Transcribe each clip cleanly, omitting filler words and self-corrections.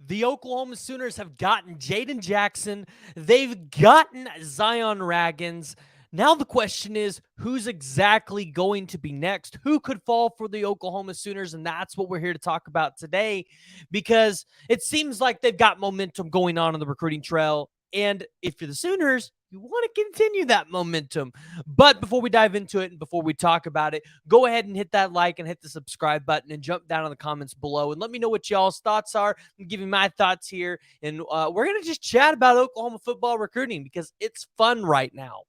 The Oklahoma Sooners have gotten Jaden Jackson. They've gotten Zion Raggins. Now the question is, who's exactly going to be next? Who could fall for the Oklahoma Sooners? And that's what we're here to talk about today, because it seems like they've got momentum going on the recruiting trail. And if you're the Sooners, you want to continue that momentum. But before we dive into it and before we talk about it, go ahead and hit that like and hit the subscribe button and jump down in the comments below and let me know what y'all's thoughts are. I'm giving my thoughts here. And we're going to just chat about Oklahoma football recruiting because it's fun right now.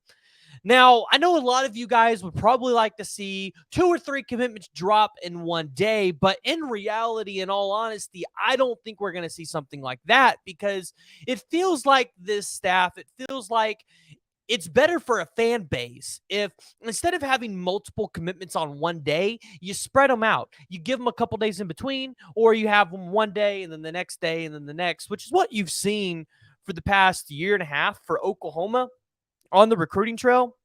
Now, I know a lot of you guys would probably like to see 2 or 3 commitments drop in one day, but in reality, in all honesty, I don't think we're going to see something like that because it feels like this staff, it feels like it's better for a fan base if instead of having multiple commitments on one day, you spread them out. You give them a couple days in between, or you have them one day and then the next day and then the next, which is what you've seen for the past year and a half for Oklahoma on the recruiting trail.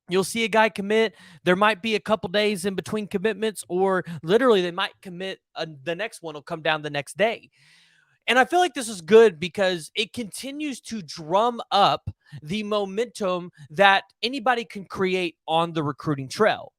You'll see a guy commit. There might be a couple days in between commitments, or literally they might commit. The next one will come down the next day. And I feel like this is good because it continues to drum up the momentum that anybody can create on the recruiting trail.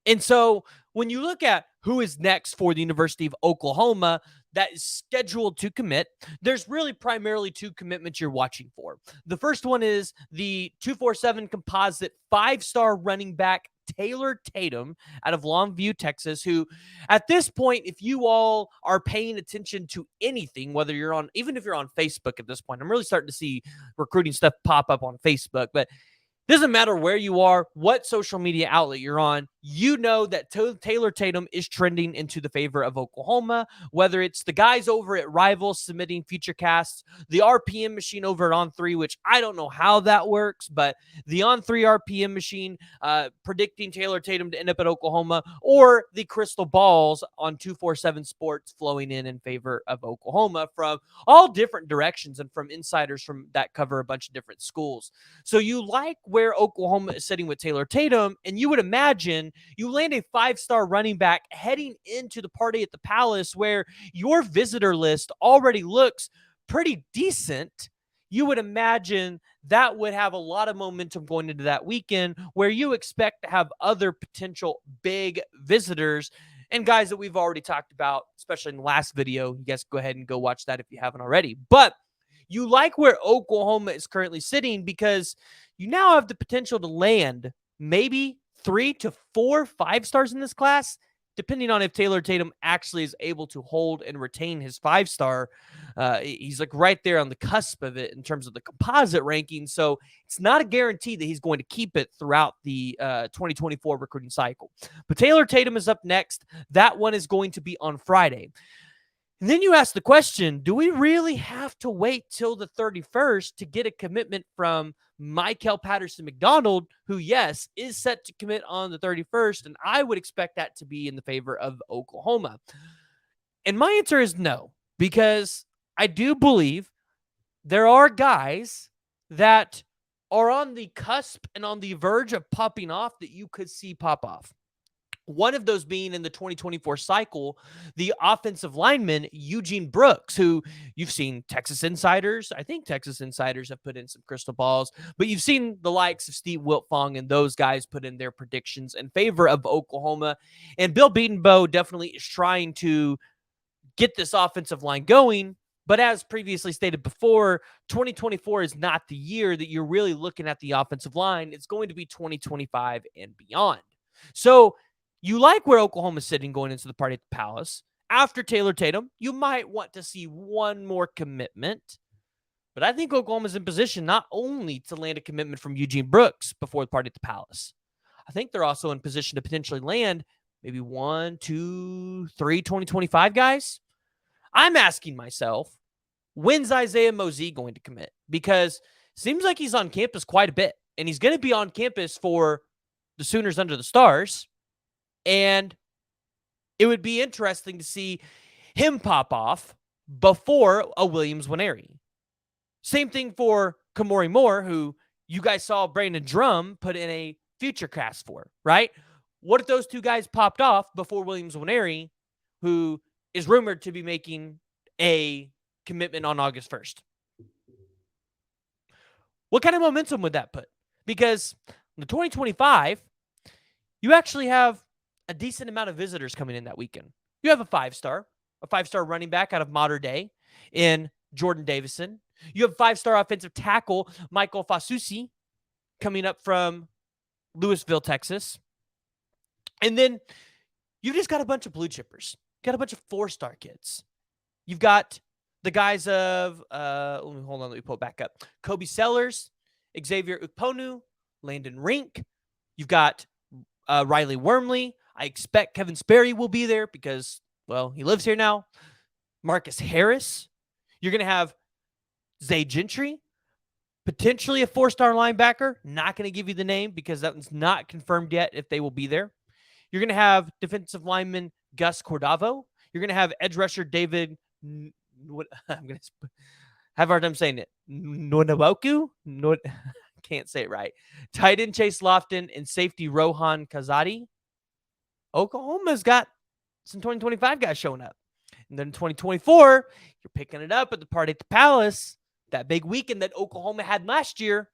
And so when you look at who is next for the University of Oklahoma that is scheduled to commit, there's really primarily 2 commitments you're watching for. The first one is the 247 composite 5-star running back Taylor Tatum out of Longview, Texas, who at this point, if you all are paying attention to anything, whether you're on, even if you're on Facebook at this point, I'm really starting to see recruiting stuff pop up on Facebook, but doesn't matter where you are, what social media outlet you're on, you know that Taylor Tatum is trending into the favor of Oklahoma, whether it's the guys over at Rivals submitting feature casts, the RPM machine over at On3, which I don't know how that works, but the On3 RPM machine predicting Taylor Tatum to end up at Oklahoma, or the crystal balls on 247 Sports flowing in favor of Oklahoma from all different directions and from insiders from that cover a bunch of different schools. So you like where Oklahoma is sitting with Taylor Tatum, and you would imagine you land a 5-star running back heading into the party at the Palace where your visitor list already looks pretty decent. You would imagine that would have a lot of momentum going into that weekend where you expect to have other potential big visitors and guys that we've already talked about, especially in the last video. You guys go ahead and go watch that if you haven't already. But you like where Oklahoma is currently sitting because you now have the potential to land maybe 3 to 4 5-stars in this class, depending on if Taylor Tatum actually is able to hold and retain his 5-star. He's like right there on the cusp of it in terms of the composite ranking. So it's not a guarantee that he's going to keep it throughout the 2024 recruiting cycle. But Taylor Tatum is up next. That one is going to be on Friday. And then you ask the question, do we really have to wait till the 31st to get a commitment from Michael Patterson McDonald, who, yes, is set to commit on the 31st, and I would expect that to be in the favor of Oklahoma? And my answer is no, because I do believe there are guys that are on the cusp and on the verge of popping off that you could see pop off. One of those being in the 2024 cycle, the offensive lineman, Eugene Brooks, who you've seen Texas Insiders. I think Texas Insiders have put in some crystal balls, but you've seen the likes of Steve Wiltfong and those guys put in their predictions in favor of Oklahoma. And Bill Bedenbaugh definitely is trying to get this offensive line going. But as previously stated before, 2024 is not the year that you're really looking at the offensive line. It's going to be 2025 and beyond. So you like where Oklahoma's sitting going into the party at the Palace. After Taylor Tatum, you might want to see one more commitment. But I think Oklahoma's in position not only to land a commitment from Eugene Brooks before the party at the Palace. I think they're also in position to potentially land maybe 1, 2, 3 2025 guys. I'm asking myself, when's Isaiah Mosey going to commit? Because it seems like he's on campus quite a bit. And he's going to be on campus for the Sooners Under the Stars. And it would be interesting to see him pop off before a Williams Nwaneri. Same thing for Kamori Moore, who you guys saw Brandon Drum put in a future cast for, right? What if those 2 guys popped off before Williams Nwaneri, who is rumored to be making a commitment on August 1st. What kind of momentum would that put? Because in the 2025, you actually have a decent amount of visitors coming in that weekend. You have a five-star running back out of Modern Day in Jordan Davison. You have five-star offensive tackle Michael Fasusi coming up from Louisville, Texas. And then you just got a bunch of blue chippers. You got a bunch of four-star kids. You've got the guys of, let me pull it back up. Kobe Sellers, Xavier Ukponu, Landon Rink. You've got Riley Wormley. I expect Kevin Sperry will be there because, well, he lives here now. Marcus Harris. You're going to have Zay Gentry, potentially a four-star linebacker. Not going to give you the name because that's not confirmed yet if they will be there. You're going to have defensive lineman Gus Cordavo. You're going to have edge rusher David. I'm going to have a hard time saying it. Nonawoku? Can't say it right. Tight end Chase Lofton and safety Rohan Kazadi. Oklahoma's got some 2025 guys showing up. And then in 2024, you're picking it up at the party at the Palace. That big weekend that Oklahoma had last year.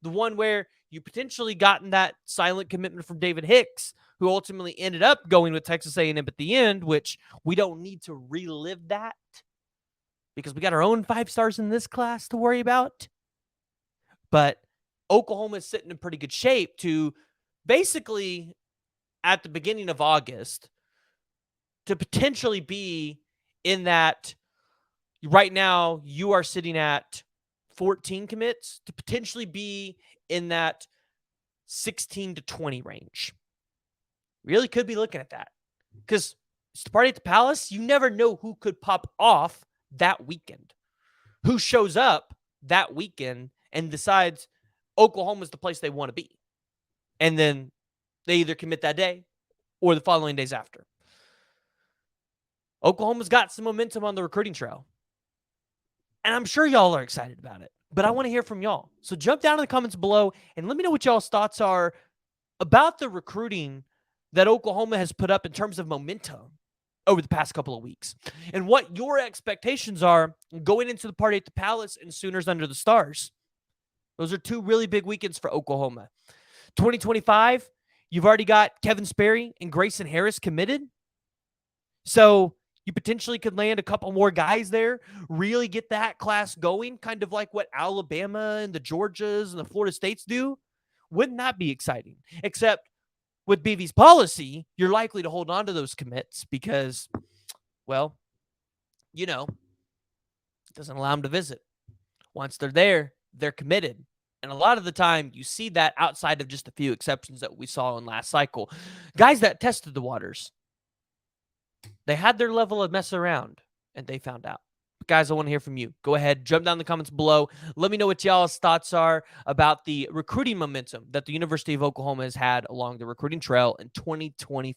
The one where you potentially gotten that silent commitment from David Hicks, who ultimately ended up going with Texas A&M at the end, which we don't need to relive that because we got our own five stars in this class to worry about. But Oklahoma is sitting in pretty good shape to basically at the beginning of August to potentially be in that. Right now, you are sitting at 14 commits to potentially be in that 16 to 20 range. Really could be looking at that because it's the party at the Palace. You never know who could pop off that weekend, who shows up that weekend and decides Oklahoma is the place they want to be. And then they either commit that day or the following days after. Oklahoma's got some momentum on the recruiting trail. And I'm sure y'all are excited about it. But I want to hear from y'all. So jump down in the comments below and let me know what y'all's thoughts are about the recruiting that Oklahoma has put up in terms of momentum over the past couple of weeks. And what your expectations are going into the party at the Palace and Sooners Under the Stars. Those are two really big weekends for Oklahoma. 2025, you've already got Kevin Sperry and Grayson Harris committed. So you potentially could land a couple more guys there, really get that class going, kind of like what Alabama and the Georgias and the Florida States do. Wouldn't that be exciting? Except with BV's policy, you're likely to hold on to those commits because, well, it doesn't allow them to visit. Once they're there, they're committed. And a lot of the time, you see that outside of just a few exceptions that we saw in last cycle. Guys that tested the waters. They had their level of mess around, and they found out. But guys, I want to hear from you. Go ahead, jump down in the comments below. Let me know what y'all's thoughts are about the recruiting momentum that the University of Oklahoma has had along the recruiting trail in 2025.